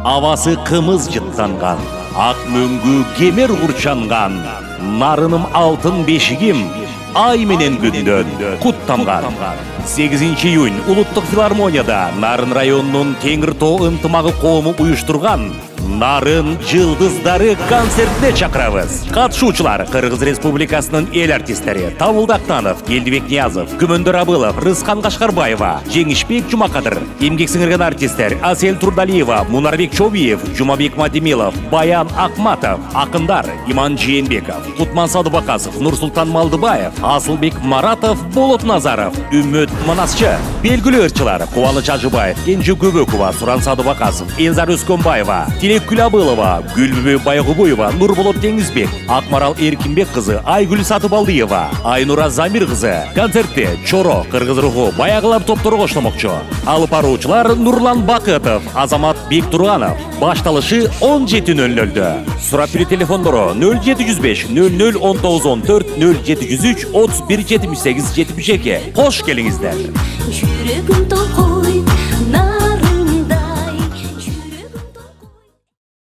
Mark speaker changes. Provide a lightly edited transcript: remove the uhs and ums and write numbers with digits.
Speaker 1: Авасы кымыз жыттанган, ак мөңгү кемер курчанган, нарыным алтын бешигим, ай менен күндөн куттанган. 8 июнь Улуттук филармонияда Нарын районунун Теңир Тоо ынтымагы коому уюштурган Нарын жылдыздары концертине чакырабыз. Катышуучулар Кыргыз Республикасынын эл артисттери Табылды Актанов, Келдибек Ниязов, Күмөндөр Абылов, Рыскан Кашкарбаева, Жеңишбек Жумакадыр, эмгек сиңирген артисттер Асель Турдалиева, Мунарбек Чобиев, Жумабек Мадемилов, Баян Акматов, акындар Иман Жээнбеков, Кутман Садыбакасов, Нурсултан Малдыбаев, Асылбек Маратов, Болот Назаров, Үмөт Манасчы, белгилүү ырчылар Кубаныч Ажыбаев, Кенже Көбөкова, Суран Садыбакасов, Энзар Өскөнбаева, Тилек Абылова, Гүлбүбү Байгубуева, Нурболот Теңизбек, Акмарал Эркинбек кызы Айгүл Сатыбалдиева, Айнура Замир кызы. Концертте Чоро, Кыргыз руху баягылар топтор коштомокчу. Алып баруучулар Нурлан Бакытов, Азамат Бектурганов. Башталышы 17:00. Сурап берүү телефондору 0705 00 19 14 0703 31 78 72. Кош келиңиздер.